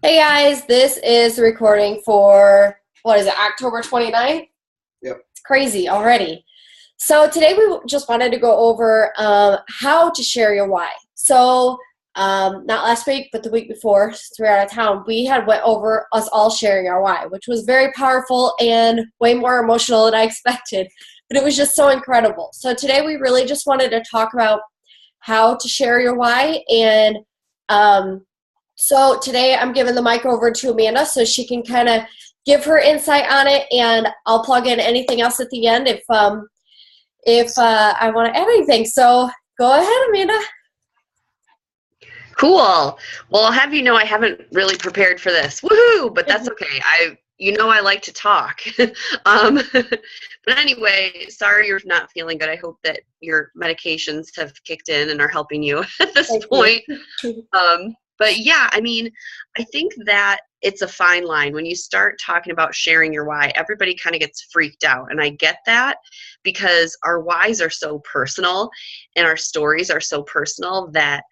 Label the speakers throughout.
Speaker 1: Hey guys, this is the recording for, what is it, October 29th?
Speaker 2: Yep.
Speaker 1: It's crazy already. So today we just wanted to go over how to share your why. So not last week, but the week before, since we were out of town, we had went over us all sharing our why, which was very powerful and way more emotional than I expected. But it was just so incredible. So today we really just wanted to talk about how to share your why. And so today I'm giving the mic over to Amanda so she can kind of give her insight on it, and I'll plug in anything else at the end if I want to add anything. So go ahead, Amanda.
Speaker 3: Cool. Well, I'll have you know I haven't really prepared for this. Woohoo! But that's okay. I like to talk. But anyway, sorry you're not feeling good. I hope that your medications have kicked in and are helping you at this
Speaker 1: Thank
Speaker 3: point.
Speaker 1: you.
Speaker 3: But yeah, I think that it's a fine line. When you start talking about sharing your why, everybody kind of gets freaked out. And I get that because our whys are so personal and our stories are so personal that,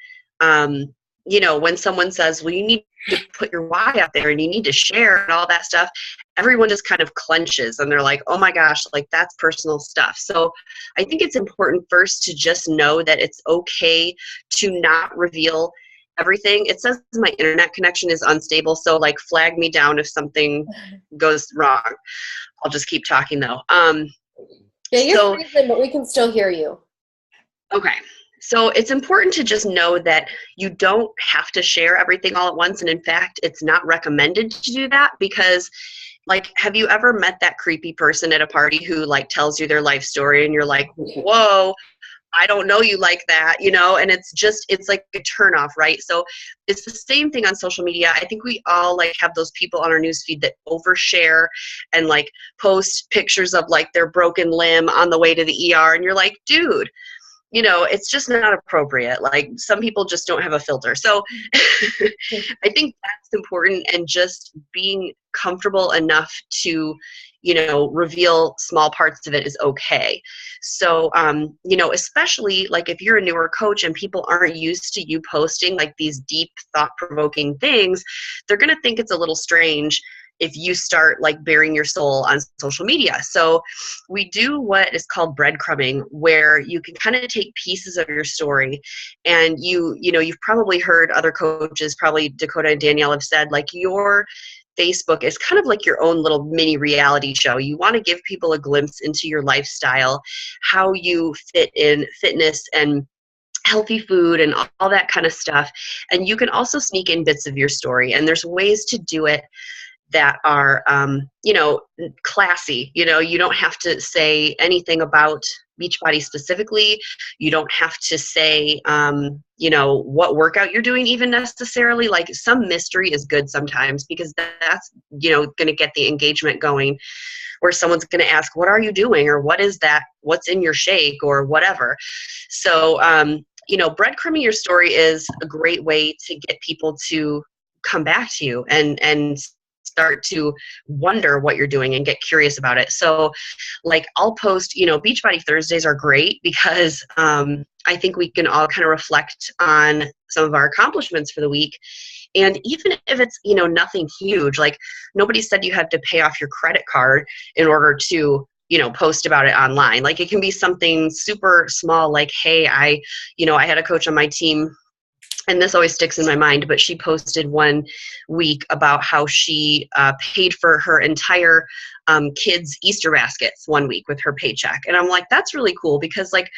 Speaker 3: when someone says, well, you need to put your why out there and you need to share and all that stuff, everyone just kind of clenches and they're like, oh my gosh, like that's personal stuff. So I think it's important first to just know that it's okay to not reveal everything. It says my internet connection is unstable, so like flag me down if something goes wrong. I'll just keep talking though.
Speaker 1: Yeah, you're freezing, but we can still hear you.
Speaker 3: Okay. So it's important to just know that you don't have to share everything all at once. And in fact, it's not recommended to do that because, like, have you ever met that creepy person at a party who like tells you their life story and you're like, whoa, I don't know you like that, and it's like a turnoff, right? So it's the same thing on social media. I think we all like have those people on our newsfeed that overshare and like post pictures of like their broken limb on the way to the ER. And you're like, dude, it's just not appropriate. Like some people just don't have a filter. So I think that's important, and just being comfortable enough to, reveal small parts of it is okay. So, especially like if you're a newer coach and people aren't used to you posting like these deep thought-provoking things, they're going to think it's a little strange if you start like bearing your soul on social media. So we do what is called breadcrumbing, where you can kind of take pieces of your story and you've probably heard other coaches, probably Dakota and Danielle, have said like your Facebook is kind of like your own little mini reality show. You want to give people a glimpse into your lifestyle, how you fit in fitness and healthy food and all that kind of stuff. And you can also sneak in bits of your story. And there's ways to do it that are, classy. You don't have to say anything about Beachbody specifically. You don't have to say, what workout you're doing even necessarily. Like some mystery is good sometimes because that's, going to get the engagement going, where someone's going to ask, what are you doing? Or what is that? What's in your shake or whatever. So, breadcrumbing your story is a great way to get people to come back to you and start to wonder what you're doing and get curious about it. So like I'll post, Beachbody Thursdays are great because I think we can all kind of reflect on some of our accomplishments for the week. And even if it's, nothing huge, like nobody said you had to pay off your credit card in order to, post about it online. Like it can be something super small, like, hey, I had a coach on my team, and this always sticks in my mind, but she posted one week about how she paid for her entire kids' Easter baskets one week with her paycheck. And I'm like, that's really cool because like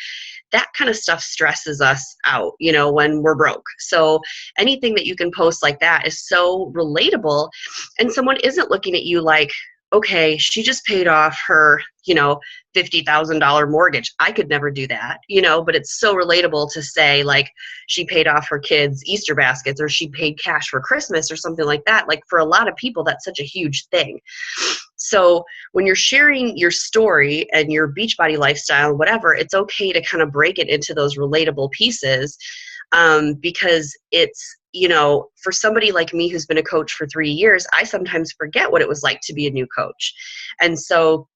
Speaker 3: that kind of stuff stresses us out, when we're broke. So anything that you can post like that is so relatable, and someone isn't looking at you like, okay, she just paid off her, $50,000 mortgage. I could never do that, but it's so relatable to say like she paid off her kids' Easter baskets, or she paid cash for Christmas or something like that. Like for a lot of people, that's such a huge thing. So when you're sharing your story and your Beachbody lifestyle, whatever, it's okay to kind of break it into those relatable pieces, because it's, for somebody like me who's been a coach for 3 years, I sometimes forget what it was like to be a new coach. And so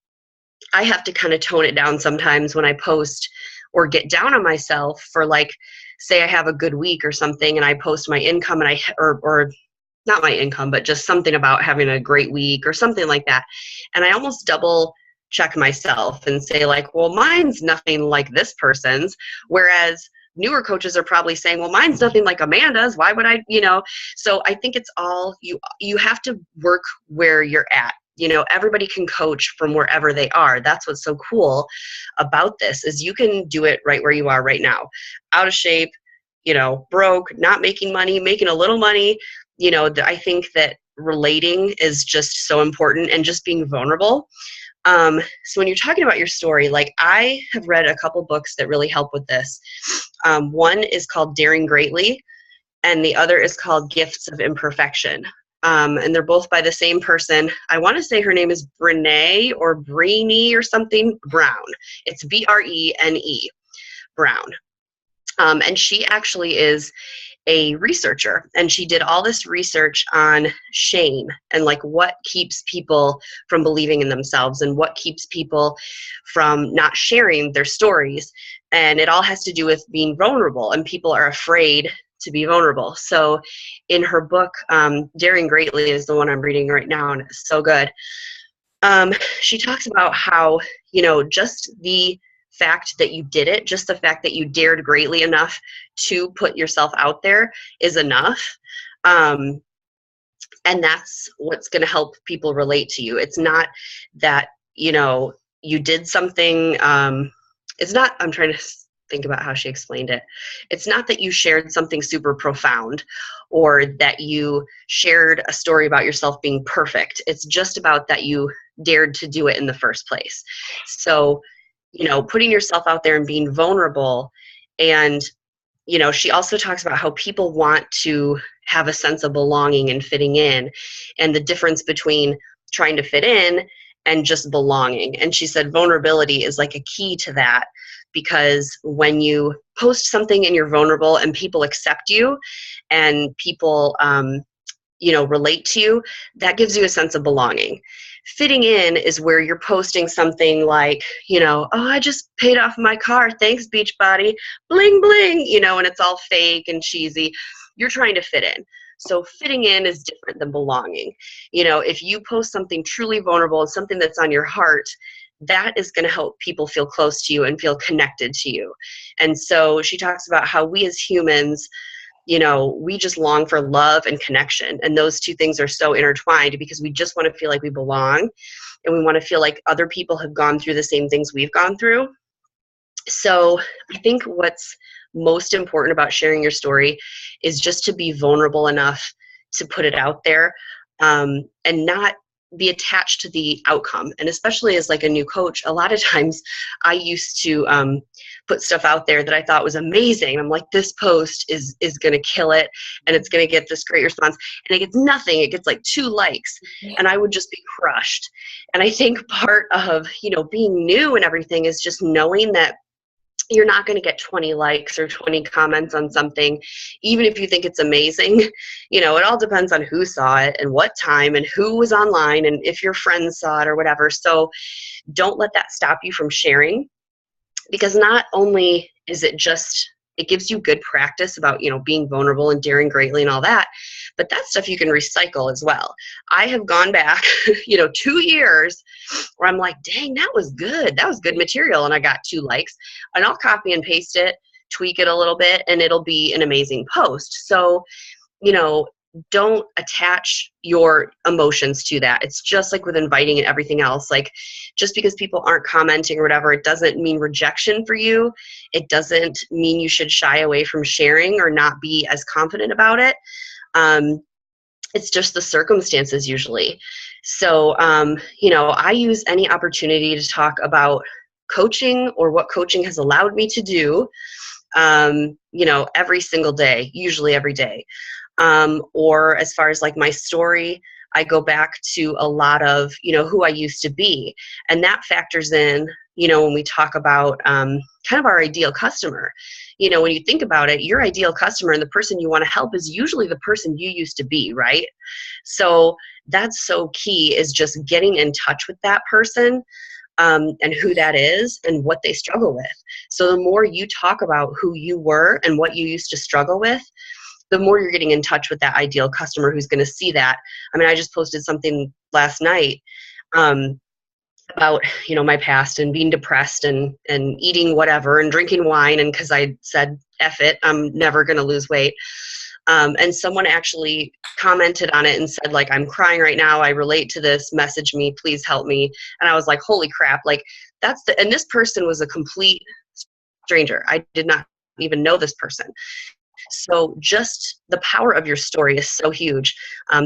Speaker 3: I have to kind of tone it down sometimes when I post or get down on myself for like, say I have a good week or something and I post my income and or not my income, but just something about having a great week or something like that. And I almost double check myself and say like, well, mine's nothing like this person's. Whereas newer coaches are probably saying, well, mine's nothing like Amanda's. Why would I, So I think it's all, you have to work where you're at. Everybody can coach from wherever they are. That's what's so cool about this is you can do it right where you are right now, out of shape, broke, not making money, making a little money. I think that relating is just so important and just being vulnerable. So when you're talking about your story, like I have read a couple books that really help with this. One is called Daring Greatly, and the other is called Gifts of Imperfection. And they're both by the same person. I want to say her name is Brene or Brene or something Brown. It's Brene Brown. And she actually is a researcher, and she did all this research on shame and like what keeps people from believing in themselves and what keeps people from not sharing their stories. And it all has to do with being vulnerable, and people are afraid to be vulnerable. So in her book, Daring Greatly is the one I'm reading right now, and it's so good. She talks about how, just the fact that you did it, just the fact that you dared greatly enough to put yourself out there is enough. And that's what's going to help people relate to you. It's not that, you did something. It's not, I'm trying to think about how she explained it. It's not that you shared something super profound or that you shared a story about yourself being perfect. It's just about that you dared to do it in the first place. So, putting yourself out there and being vulnerable. And, she also talks about how people want to have a sense of belonging and fitting in, and the difference between trying to fit in and just belonging. And she said vulnerability is like a key to that, because when you post something and you're vulnerable and people accept you and people, relate to you, that gives you a sense of belonging. Fitting in is where you're posting something like, oh, I just paid off my car. Thanks, Beachbody. Bling, bling, and it's all fake and cheesy. You're trying to fit in. So fitting in is different than belonging. If you post something truly vulnerable and something that's on your heart, that is going to help people feel close to you and feel connected to you. And so she talks about how we as humans, we just long for love and connection. And those two things are so intertwined because we just want to feel like we belong, and we want to feel like other people have gone through the same things we've gone through. So I think what's most important about sharing your story is just to be vulnerable enough to put it out there, and not be attached to the outcome. And especially as like a new coach, a lot of times I used to put stuff out there that I thought was amazing. I'm like, this post is going to kill it, and it's going to get this great response, and it gets nothing. It gets like 2 likes, and I would just be crushed. And I think part of, being new and everything is just knowing that you're not going to get 20 likes or 20 comments on something, even if you think it's amazing. It all depends on who saw it and what time and who was online and if your friends saw it or whatever. So don't let that stop you from sharing, because not only is it just, it gives you good practice about, being vulnerable and daring greatly and all that, but that stuff you can recycle as well. I have gone back, 2 years where I'm like, dang, that was good. That was good material. And I got 2 likes, and I'll copy and paste it, tweak it a little bit, and it'll be an amazing post. So, don't attach your emotions to that. It's just like with inviting and everything else. Like, just because people aren't commenting or whatever, it doesn't mean rejection for you. It doesn't mean you should shy away from sharing or not be as confident about it. It's just the circumstances usually. So, I use any opportunity to talk about coaching or what coaching has allowed me to do, every single day, usually every day. Or as far as like my story, I go back to a lot of, who I used to be. And that factors in, when we talk about kind of our ideal customer. When you think about it, your ideal customer and the person you want to help is usually the person you used to be, right? So that's so key, is just getting in touch with that person, and who that is and what they struggle with. So the more you talk about who you were and what you used to struggle with, the more you're getting in touch with that ideal customer who's going to see that. I mean, I just posted something last night about, you know, my past and being depressed and eating whatever and drinking wine. And because I said, F it, I'm never going to lose weight. And someone actually commented on it and said, like, I'm crying right now. I relate to this. Message me, please help me. And I was like, holy crap. Like, and this person was a complete stranger. I did not even know this person. So just the power of your story is so huge.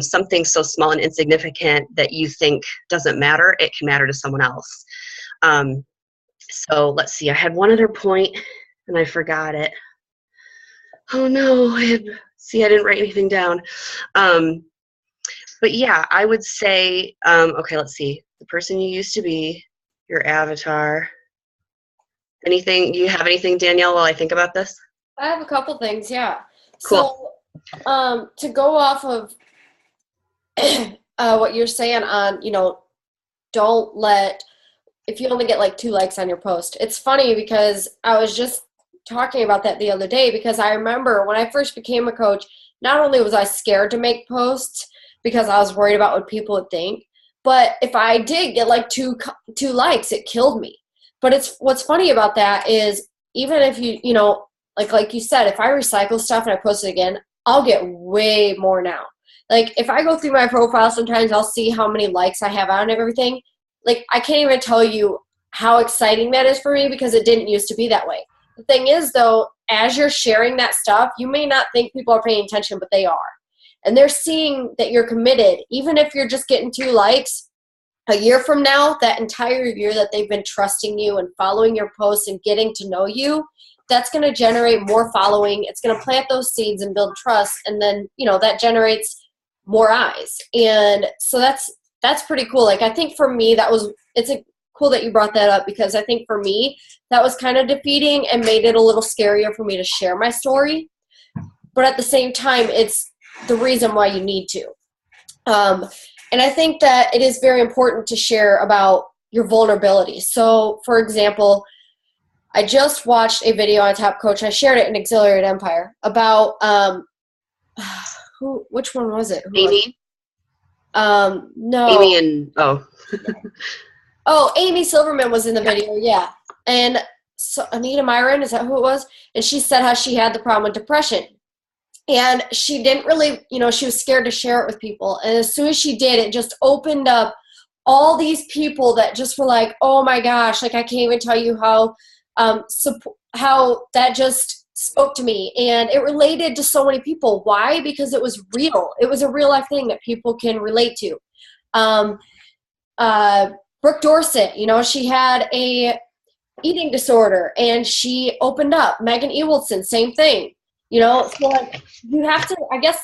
Speaker 3: Something so small and insignificant that you think doesn't matter, it can matter to someone else. So let's see, I had one other point and I forgot it. Oh no, I didn't write anything down. But yeah, I would say, okay, let's see. The person you used to be, your avatar. You have anything, Danielle, while I think about this?
Speaker 1: I have a couple things, yeah.
Speaker 3: Cool.
Speaker 1: So, to go off of what you're saying on, you know, if you only get like 2 likes on your post. It's funny because I was just talking about that the other day, because I remember when I first became a coach, not only was I scared to make posts because I was worried about what people would think, but if I did get like two likes, it killed me. But what's funny about that is, even if you know, like you said, if I recycle stuff and I post it again, I'll get way more now. Like, if I go through my profile, sometimes I'll see how many likes I have on everything. Like, I can't even tell you how exciting that is for me, because it didn't used to be that way. The thing is, though, as you're sharing that stuff, you may not think people are paying attention, but they are. And they're seeing that you're committed. Even if you're just getting 2 likes, a year from now, that entire year that they've been trusting you and following your posts and getting to know you, that's going to generate more following. It's going to plant those seeds and build trust. And then, you know, that generates more eyes. And so that's pretty cool. Like, I think for me, cool that you brought that up, because I think for me, that was kind of defeating and made it a little scarier for me to share my story. But at the same time, it's the reason why you need to. And I think that it is very important to share about your vulnerability. So, for example, I just watched a video on Top Coach. I shared it in Exhilarated Empire about which one was it?
Speaker 3: Amy?
Speaker 1: No.
Speaker 3: Amy and,
Speaker 1: Amy Silverman was in the video, yeah. And so Anita Myron, is that who it was? And she said how she had the problem with depression. And she didn't really, you know, she was scared to share it with people. And as soon as she did, it just opened up all these people that just were like, oh my gosh, like, I can't even tell you how that just spoke to me. And it related to so many people. Why? Because it was real. It was a real life thing that people can relate to. Brooke Dorset, you know, she had a eating disorder and she opened up. Megan Ewaldson, same thing. You know, so like, you have to, I guess,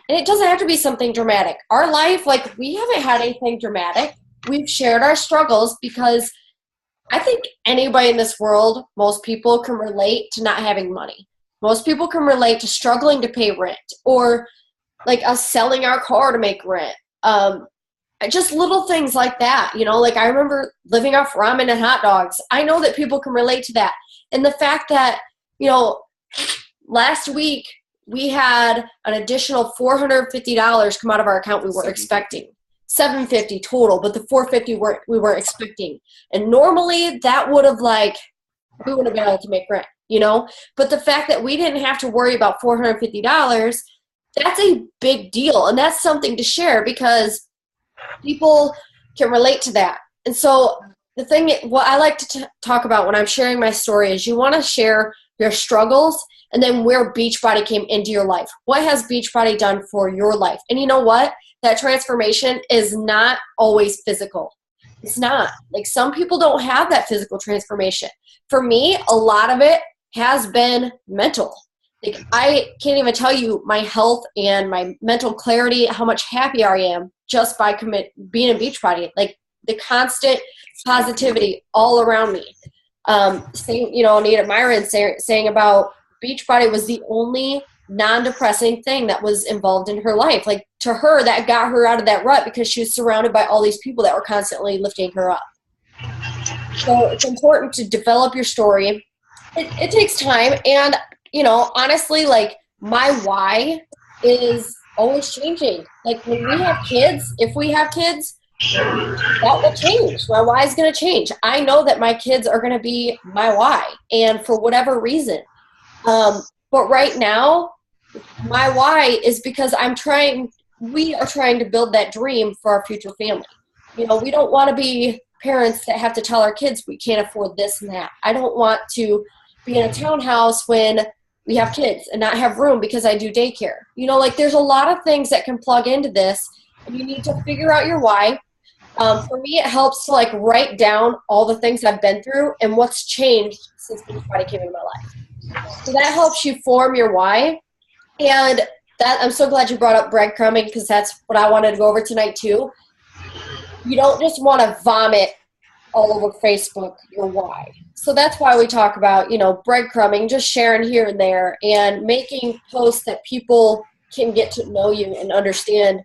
Speaker 1: and it doesn't have to be something dramatic. Our life, like, we haven't had anything dramatic. We've shared our struggles, because I think anybody in this world, most people can relate to not having money. Most people can relate to struggling to pay rent, or like us selling our car to make rent. Just little things like that, you know, like I remember living off ramen and hot dogs. I know that people can relate to that. And the fact that, you know, last week we had an additional $450 come out of our account we weren't expecting. $750 total, but the $450 we weren't expecting. And normally that would have, like, we wouldn't have been able to make rent, you know? But the fact that we didn't have to worry about $450, that's a big deal. And that's something to share, because people can relate to that. And so what I like to talk about when I'm sharing my story is, you want to share your struggles and then where Beachbody came into your life. What has Beachbody done for your life? And you know what? That transformation is not always physical. It's not. Like, some people don't have that physical transformation. For me, a lot of it has been mental. Like, I can't even tell you my health and my mental clarity, how much happier I am just by being in Beachbody. Like, the constant positivity all around me. Same, you know, Anita Myron saying about Beachbody was the only non-depressing thing that was involved in her life. Like, to her, that got her out of that rut, because she was surrounded by all these people that were constantly lifting her up. So it's important to develop your story. It takes time. And, you know, honestly, like, my why is always changing. Like when we have kids, if we have kids, that will change. My why is going to change. I know that my kids are going to be my why, and for whatever reason. But right now, my why is because we are trying to build that dream for our future family. You know, we don't want to be parents that have to tell our kids we can't afford this and that. I don't want to be in a townhouse when we have kids and not have room because I do daycare. You know, like there's a lot of things that can plug into this, and you need to figure out your why. For me, it helps to like write down all the things I've been through and what's changed since Beachbody came into my life. So that helps you form your why. And that I'm so glad you brought up breadcrumbing, because that's what I wanted to go over tonight too. You don't just want to vomit all over Facebook your why. So that's why we talk about, you know, breadcrumbing, just sharing here and there and making posts that people can get to know you and understand,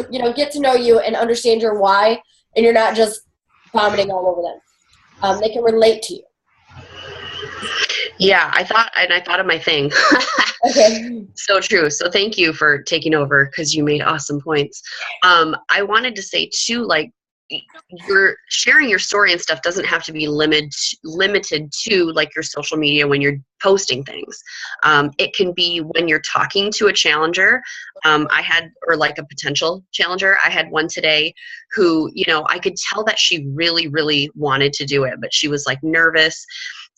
Speaker 1: you know, get to know you and understand your why, and you're not just vomiting all over them. They can relate to you.
Speaker 3: Yeah, I thought of my thing.
Speaker 1: Okay.
Speaker 3: So true. So thank you for taking over, because you made awesome points. I wanted to say too, like, you're sharing your story and stuff doesn't have to be limited to like your social media when you're posting things. It can be when you're talking to a challenger. Or like a potential challenger. I had one today who, you know, I could tell that she really, really wanted to do it, but she was like nervous.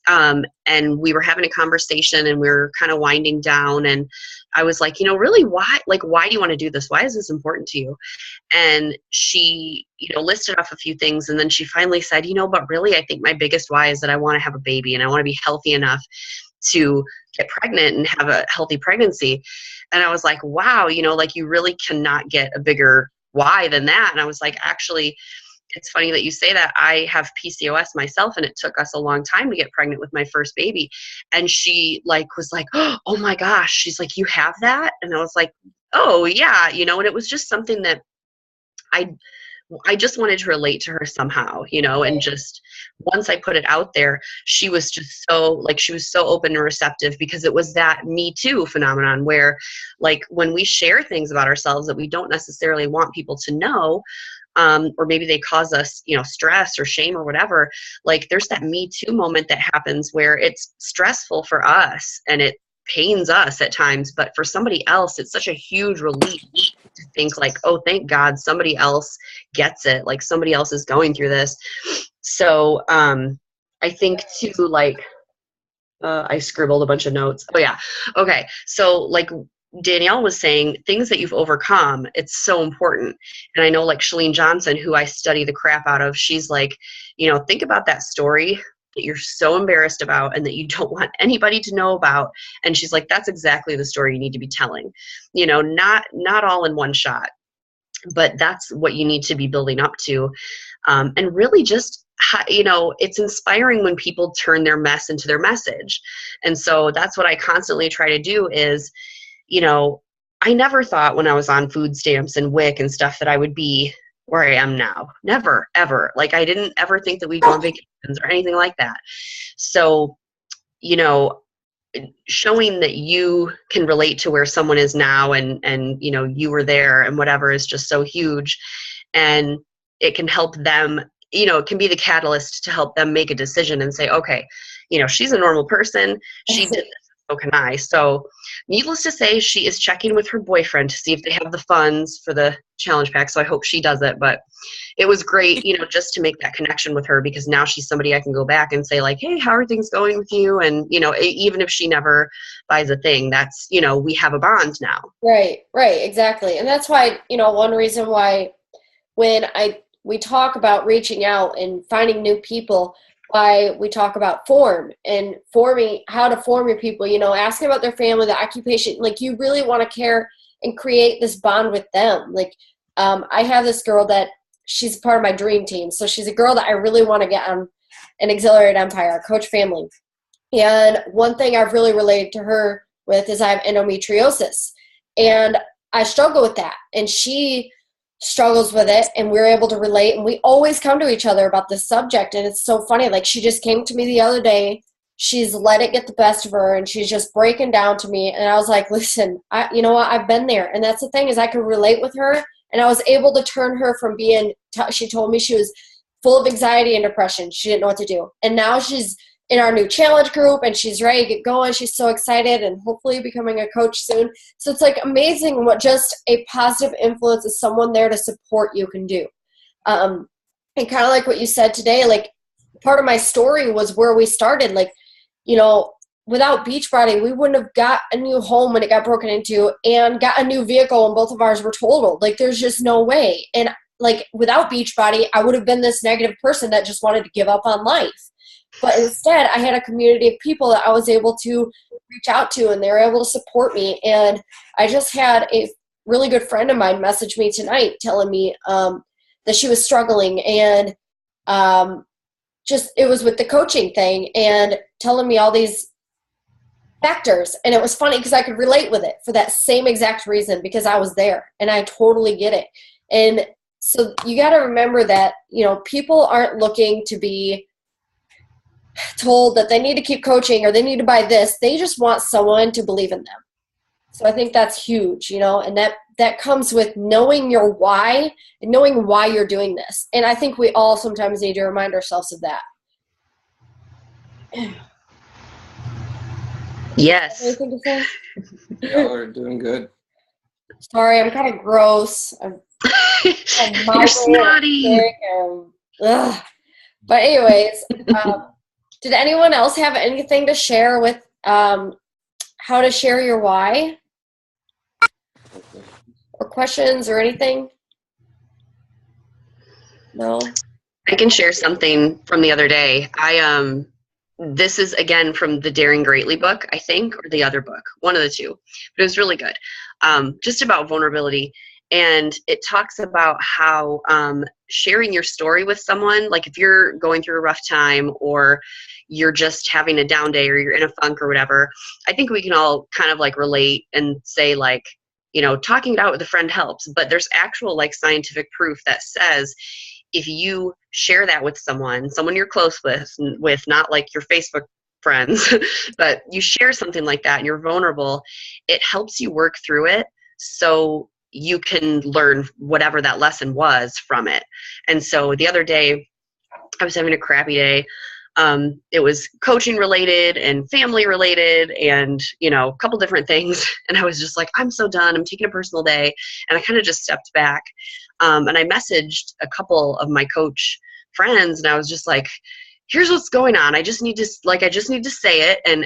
Speaker 3: And we were having a conversation and we were kind of winding down, and I was like, you know, really, why do you want to do this? Why is this important to you? And she, you know, listed off a few things, and then she finally said, you know, but really, I think my biggest why is that I want to have a baby and I want to be healthy enough to get pregnant and have a healthy pregnancy. And I was like, wow, you know, like you really cannot get a bigger why than that. And I was like, actually, it's funny that you say that. I have PCOS myself, and it took us a long time to get pregnant with my first baby. And she was like, oh my gosh, she's like, you have that? And I was like, oh yeah, you know, and it was just something that I just wanted to relate to her somehow, you know, and just once I put it out there, she was just she was so open and receptive, because it was that Me Too phenomenon where like when we share things about ourselves that we don't necessarily want people to know, or maybe they cause us, you know, stress or shame or whatever, like there's that Me Too moment that happens where it's stressful for us and it pains us at times, but for somebody else, it's such a huge relief to think like, oh, thank God somebody else gets it. Like somebody else is going through this. So I think too, like, I scribbled a bunch of notes. Oh yeah. Okay. So like Danielle was saying, things that you've overcome, it's so important. And I know like Chalene Johnson, who I study the crap out of, she's like, you know, think about that story that you're so embarrassed about and that you don't want anybody to know about. And she's like, that's exactly the story you need to be telling, you know, not all in one shot, but that's what you need to be building up to. And really just, you know, it's inspiring when people turn their mess into their message. And so that's what I constantly try to do is, you know, I never thought when I was on food stamps and WIC and stuff that I would be where I am now. Never, ever. Like I didn't ever think that we'd go on vacations or anything like that. So, you know, showing that you can relate to where someone is now and you know, you were there and whatever is just so huge. And it can help them, you know, it can be the catalyst to help them make a decision and say, okay, you know, she's a normal person. She did this. So can I. So needless to say, she is checking with her boyfriend to see if they have the funds for the challenge pack. So I hope she does it. But it was great, you know, just to make that connection with her, because now she's somebody I can go back and say like, hey, how are things going with you? And, you know, even if she never buys a thing, that's, you know, we have a bond now.
Speaker 1: Right, exactly. And that's why, you know, one reason why when we talk about reaching out and finding new people, why we talk about forming how to form your people, you know, asking about their family, the occupation, like you really want to care and create this bond with them. Like I have this girl that she's part of my dream team. So she's a girl that I really want to get on an Exhilarated Empire, Coach Family. And one thing I've really related to her with is I have endometriosis. And I struggle with that. And she struggles with it, and we're able to relate, and we always come to each other about this subject. And it's so funny, like she just came to me the other day she's let it get the best of her, and she's just breaking down to me. And I was like, listen, you know what? I've been there. And that's the thing, is I could relate with her. And I was able to turn her from being, she told me she was full of anxiety and depression. She didn't know what to do. And now she's in our new challenge group, and she's ready to get going. She's so excited, and hopefully becoming a coach soon. So it's like amazing what just a positive influence is someone there to support you can do. And kind of like what you said today, like part of my story was where we started. Like, you know, without Beachbody, we wouldn't have got a new home when it got broken into, and got a new vehicle when both of ours were totaled. Like, there's just no way. And like without Beachbody, I would have been this negative person that just wanted to give up on life. But instead, I had a community of people that I was able to reach out to, and they were able to support me. And I just had a really good friend of mine message me tonight telling me that she was struggling, and just it was with the coaching thing, and telling me all these factors. And it was funny because I could relate with it for that same exact reason, because I was there and I totally get it. And so you got to remember that, you know, people aren't looking to be told that they need to keep coaching or they need to buy this. They just want someone to believe in them. So I think that's huge, you know, and that comes with knowing your why and knowing why you're doing this. And I think we all sometimes need to remind ourselves of that.
Speaker 3: Yes.
Speaker 1: Anything to say?
Speaker 2: Y'all are doing good.
Speaker 1: Sorry, I'm kind of gross.
Speaker 3: You're snotty.
Speaker 1: But anyways, did anyone else have anything to share with how to share your why? Or questions or anything? No?
Speaker 3: I can share something from the other day. This is again from the Daring Greatly book, I think, or the other book, one of the two, but it was really good. Just about vulnerability. And it talks about how sharing your story with someone, like if you're going through a rough time or you're just having a down day or you're in a funk or whatever, I think we can all kind of like relate and say like, you know, talking it out with a friend helps. But there's actual like scientific proof that says if you share that with someone you're close with not like your Facebook friends, but you share something like that and you're vulnerable, it helps you work through it so you can learn whatever that lesson was from it. And so the other day, I was having a crappy day. It was coaching related and family related and, you know, a couple different things. And I was just like, I'm so done. I'm taking a personal day. And I kind of just stepped back. And I messaged a couple of my coach friends, and I was just like, here's what's going on. I just need to say it, and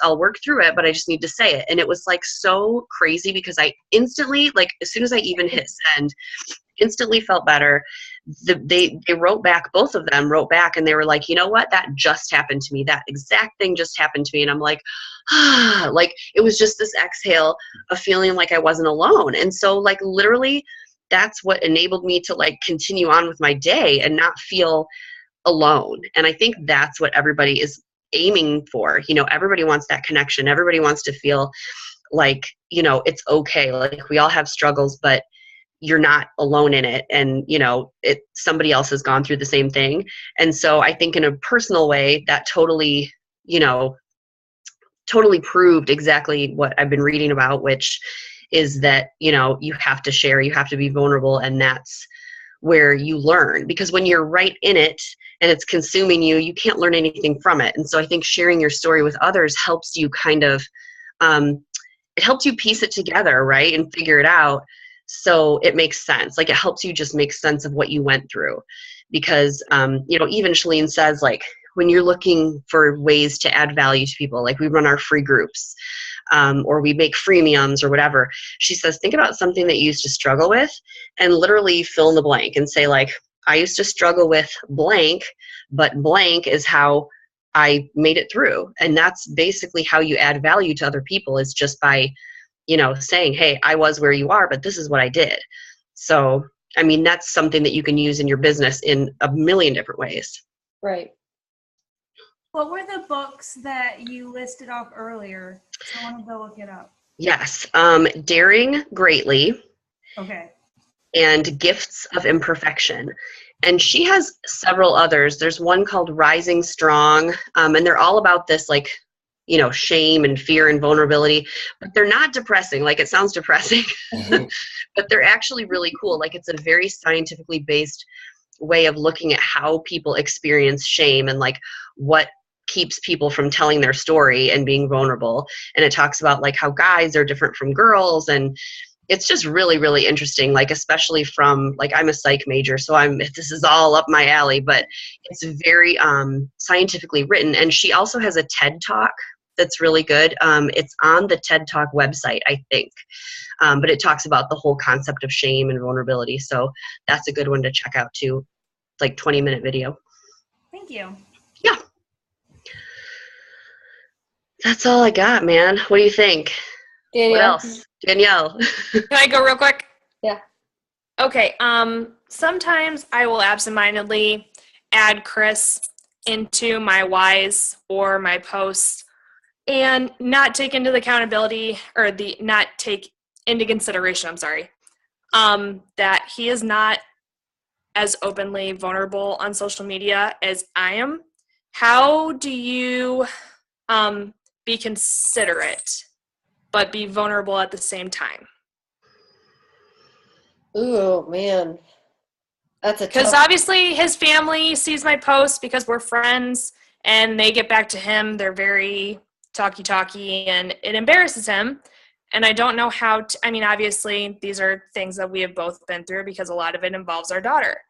Speaker 3: I'll work through it, but I just need to say it. And it was like so crazy because I instantly, like as soon as I even hit send, instantly felt better. They wrote back, both of them wrote back, and they were like, you know what, that just happened to me. That exact thing just happened to me. And I'm like, like it was just this exhale of feeling like I wasn't alone. And so like literally that's what enabled me to like continue on with my day and not feel alone. And I think that's what everybody is aiming for. You know, everybody wants that connection. Everybody wants to feel like, you know, it's okay. Like we all have struggles, but you're not alone in it. And, you know, somebody else has gone through the same thing. And so I think in a personal way that totally, you know, totally proved exactly what I've been reading about, which is that, you know, you have to share, you have to be vulnerable. And that's where you learn, because when you're right in it and it's consuming you, you can't learn anything from it. And so I think sharing your story with others helps you kind of, it helps you piece it together, right? And figure it out. So it makes sense. Like it helps you just make sense of what you went through, because, you know, even Chalene says like, when you're looking for ways to add value to people, like we run our free groups, or we make freemiums or whatever. She says, think about something that you used to struggle with and literally fill in the blank and say like, I used to struggle with blank, but blank is how I made it through. And that's basically how you add value to other people, is just by, you know, saying, hey, I was where you are, but this is what I did. So, I mean, that's something that you can use in your business in a million different ways.
Speaker 1: Right.
Speaker 4: What were the books that you listed off earlier? I want to go look it up.
Speaker 3: Yes. Daring Greatly.
Speaker 4: Okay.
Speaker 3: And Gifts of Imperfection. And she has several others. There's one called Rising Strong, and they're all about this, like, you know, shame and fear and vulnerability, but they're not depressing. Like, it sounds depressing, but they're actually really cool. Like, it's a very scientifically based way of looking at how people experience shame and like what keeps people from telling their story and being vulnerable. And it talks about like how guys are different from girls, and it's just really, really interesting, like, especially from, like, I'm a psych major, so this is all up my alley, but it's very scientifically written. And she also has a TED Talk that's really good. It's on the TED Talk website, I think, but it talks about the whole concept of shame and vulnerability, so that's a good one to check out too, like 20-minute video.
Speaker 4: Thank you.
Speaker 3: Yeah. That's all I got, man. What do you think?
Speaker 1: Danielle?
Speaker 3: What else? Danielle.
Speaker 5: Can I go real quick?
Speaker 1: Yeah.
Speaker 5: Okay. Sometimes I will absentmindedly add Chris into my whys or my posts and not take into the accountability or not take into consideration, I'm sorry, that he is not as openly vulnerable on social media as I am. How do you be considerate but be vulnerable at the same time?
Speaker 1: Ooh, man. That's a
Speaker 5: Because
Speaker 1: tough.
Speaker 5: obviously his family sees my posts because we're friends, and they get back to him. They're very talky, and it embarrasses him. And I don't know how to, I mean, obviously these are things that we have both been through because a lot of it involves our daughter.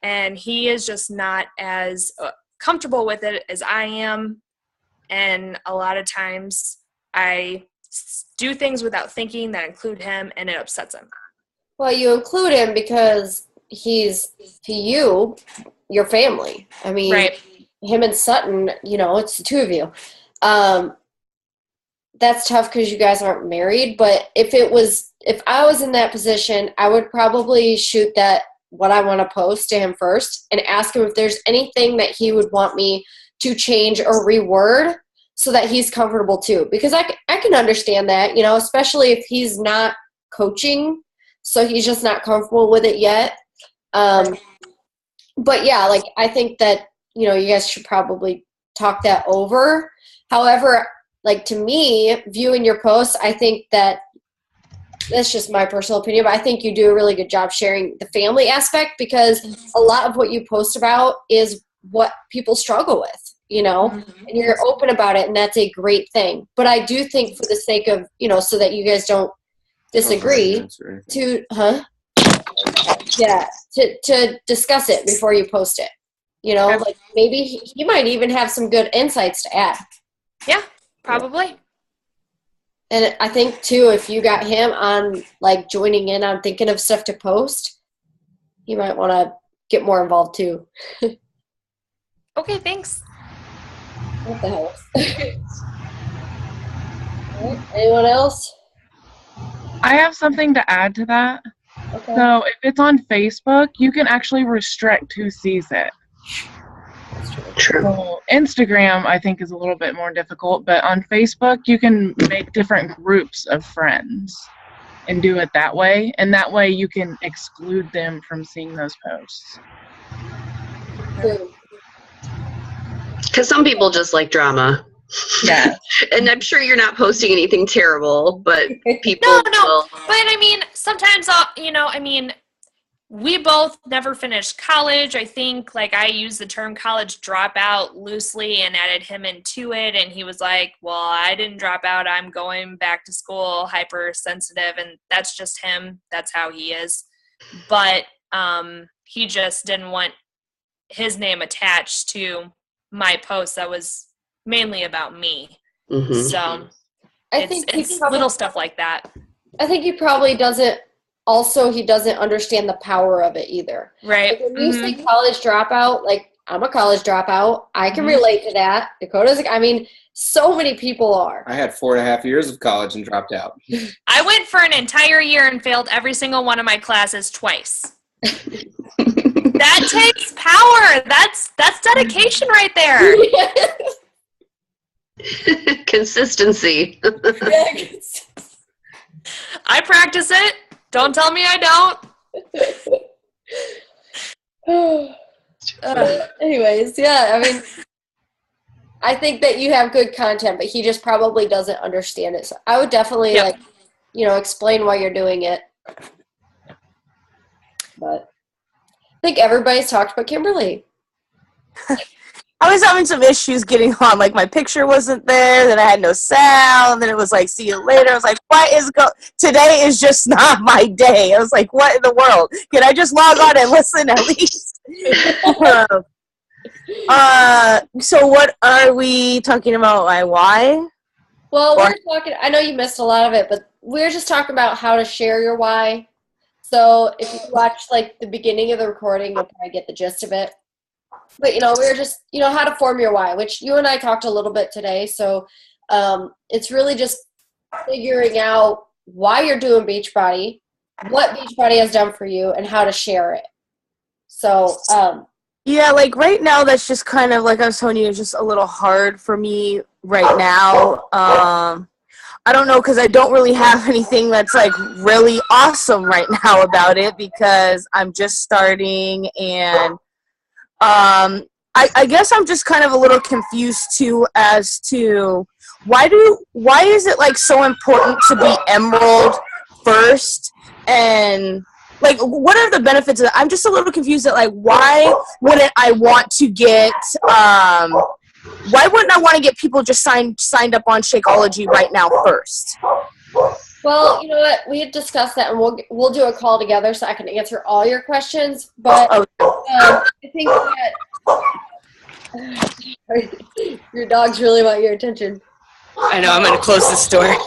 Speaker 5: And he is just not as comfortable with it as I am. And a lot of times I do things without thinking that include him, and it upsets him.
Speaker 1: Well, you include him because he's, to you, your family. I mean,
Speaker 5: Right.
Speaker 1: him and Sutton, you know, it's the two of you. That's tough because you guys aren't married, but if I was in that position, I would probably shoot what I want to post to him first and ask him if there's anything that he would want me to change or reword so that he's comfortable too. Because I can understand that, you know, especially if he's not coaching, so he's just not comfortable with it yet. But yeah, like, I think that, you know, you guys should probably talk that over. However, like, to me, viewing your posts, I think that's just my personal opinion, but I think you do a really good job sharing the family aspect, because a lot of what you post about is what people struggle with, you know, and you're open about it, and that's a great thing. But I do think, for the sake of, you know, so that you guys don't disagree, to discuss it before you post it, you know, like, maybe he might even have some good insights to add.
Speaker 5: Yeah, probably.
Speaker 1: And I think too, if you got him on, like, joining in on thinking of stuff to post, you might want to get more involved too.
Speaker 5: Okay, thanks.
Speaker 1: What the hell? All right, anyone else?
Speaker 6: I have something to add to that.
Speaker 1: Okay.
Speaker 6: So if it's on Facebook, you can actually restrict who sees it.
Speaker 3: True.
Speaker 6: So Instagram, I think, is a little bit more difficult, but on Facebook, you can make different groups of friends and do it that way. And that way you can exclude them from seeing those posts.
Speaker 1: True.
Speaker 3: Because some people just like drama.
Speaker 6: Yeah.
Speaker 3: And I'm sure you're not posting anything terrible, but people
Speaker 5: No.
Speaker 3: will.
Speaker 5: But I mean, sometimes we both never finished college. I think, like, I used the term college dropout loosely and added him into it. And he was like, well, I didn't drop out. I'm going back to school, hypersensitive. And that's just him. That's how he is. But he just didn't want his name attached to my post that was mainly about me.
Speaker 3: Mm-hmm.
Speaker 5: So
Speaker 1: I think
Speaker 5: it's little stuff like that.
Speaker 1: I think he probably doesn't. Also, he doesn't understand the power of it either.
Speaker 5: Right.
Speaker 1: Like, when you say college dropout, like, I'm a college dropout. I can relate to that. Dakota's, I mean, so many people are.
Speaker 2: I had 4.5 years of college and dropped out.
Speaker 5: I went for an entire year and failed every single one of my classes twice. That takes power. That's dedication right there.
Speaker 3: Consistency.
Speaker 5: I practice it. Don't tell me I don't.
Speaker 1: Anyways, yeah, I mean, I think that you have good content, but he just probably doesn't understand it. So I would definitely explain why you're doing it. But I think everybody's talked about Kimberly.
Speaker 7: I was having some issues getting on. Like, my picture wasn't there, then I had no sound, then it was like, see you later. I was like, today is just not my day. I was like, what in the world? Can I just log on and listen at least? So what are we talking about? Why?
Speaker 1: Well, we're talking, I know you missed a lot of it, but we're just talking about how to share your why. So if you watch like the beginning of the recording, you'll probably get the gist of it. But, we were just, how to form your why, which you and I talked a little bit today. So it's really just figuring out why you're doing Beachbody, what Beachbody has done for you, and how to share it. So,
Speaker 7: yeah, like right now, that's just kind of, like I was telling you, it's just a little hard for me right now. I don't know, because I don't really have anything that's like really awesome right now about it, because I'm just starting, and I guess I'm just kind of a little confused too as to why is it like so important to be Emerald first, and like what are the benefits of that? I'm just a little confused at like why wouldn't I want to get people just signed up on Shakeology right now first?
Speaker 1: Well, you know what? We had discussed that, and we'll do a call together so I can answer all your questions. But I think that your dogs really want your attention.
Speaker 7: I know. I'm gonna close this door.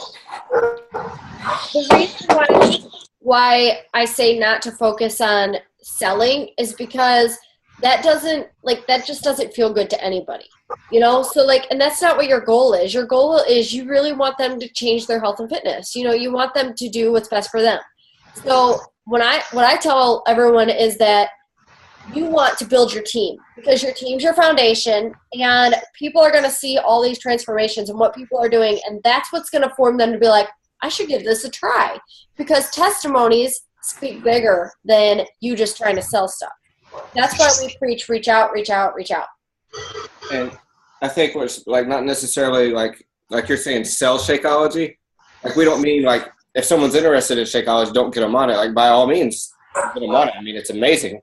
Speaker 1: The reason why I say not to focus on selling is because that just doesn't feel good to anybody. So and that's not what your goal is. Your goal is you really want them to change their health and fitness. You want them to do what's best for them. So what I tell everyone is that you want to build your team, because your team's your foundation, and people are going to see all these transformations and what people are doing, and that's what's going to form them to be like, I should give this a try, because testimonies speak bigger than you just trying to sell stuff. That's why we preach, reach out, reach out, reach out.
Speaker 2: And I think what's not necessarily like you're saying sell Shakeology. Like, we don't mean like if someone's interested in Shakeology, don't get them on it. Like, by all means, get them on it. I mean, it's amazing.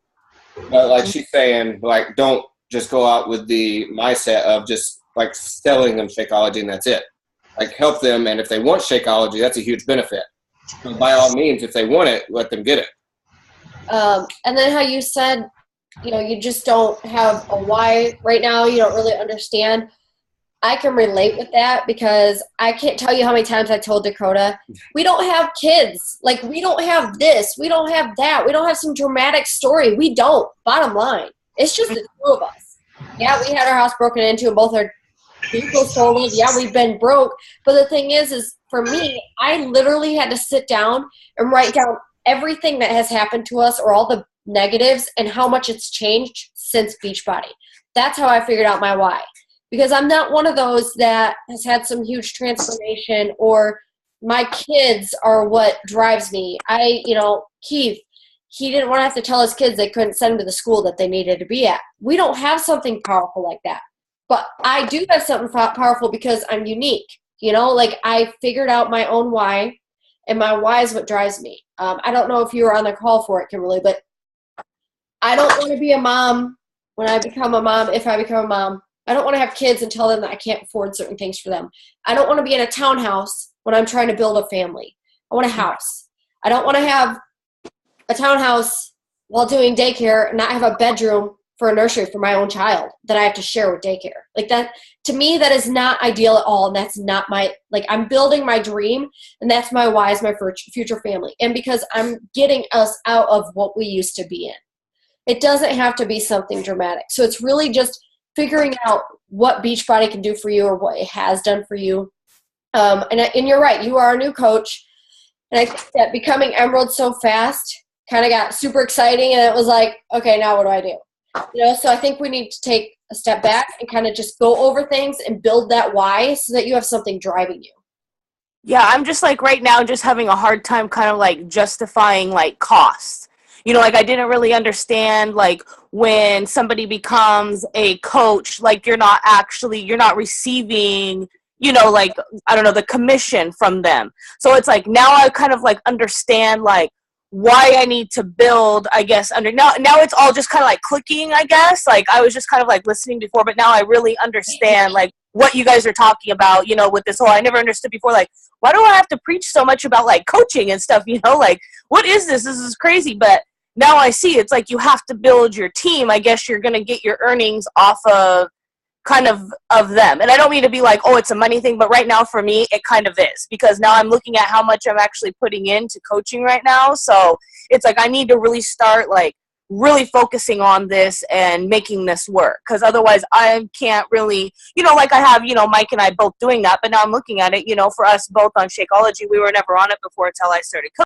Speaker 2: But like she's saying, like, don't just go out with the mindset of just like selling them Shakeology and that's it. Like, help them, and if they want Shakeology, that's a huge benefit. So by all means, if they want it, let them get it.
Speaker 1: And then how you said, you just don't have a why right now. You don't really understand. I can relate with that, because I can't tell you how many times I told Dakota, we don't have kids. Like, we don't have this. We don't have that. We don't have some dramatic story. We don't. Bottom line. It's just the two of us. Yeah, we had our house broken into and both our vehicles stolen. Yeah, we've been broke. But the thing is for me, I literally had to sit down and write down everything that has happened to us, or all the negatives, and how much it's changed since Beachbody. That's how I figured out my why. Because I'm not one of those that has had some huge transformation, or my kids are what drives me. Keith, he didn't want to have to tell his kids they couldn't send him to the school that they needed to be at. We don't have something powerful like that. But I do have something powerful because I'm unique. I figured out my own why, and my why is what drives me. I don't know if you were on the call for it, Kimberly, but I don't want to be a mom when I become a mom, if I become a mom. I don't want to have kids and tell them that I can't afford certain things for them. I don't want to be in a townhouse when I'm trying to build a family. I want a house. I don't want to have a townhouse while doing daycare and not have a bedroom for a nursery for my own child that I have to share with daycare. Like, that, to me, that is not ideal at all. And that's not I'm building my dream, and that's my why, is my future family. And because I'm getting us out of what we used to be in. It doesn't have to be something dramatic. So it's really just figuring out what Beachbody can do for you, or what it has done for you. And you're right, you are a new coach. And I think that becoming Emerald so fast kind of got super exciting, and it was like, okay, now what do I do? So I think we need to take a step back and kind of just go over things and build that why, so that you have something driving you.
Speaker 7: Yeah, I'm just right now just having a hard time kind of justifying costs. You know, like I didn't really understand like when somebody becomes a coach, like you're not receiving, you know, like, I don't know, the commission from them. So it's like now I kind of like understand like why I need to build, I guess, now it's all just kind of like clicking, I guess. Like I was just kind of like listening before, but now I really understand like what you guys are talking about, you know, with this whole, I never understood before, like, why do I have to preach so much about like coaching and stuff, you know, like, what is this? This is crazy. But now I see it's like you have to build your team. I guess you're going to get your earnings off of kind of them. And I don't mean to be like, oh, it's a money thing, but right now for me, it kind of is, because now I'm looking at how much I'm actually putting into coaching right now. So it's like, I need to really start like really focusing on this and making this work, because otherwise I can't really, you know, like I have, you know, Mike and I both doing that, but now I'm looking at it, you know, for us both on Shakeology, we were never on it before until I started coaching.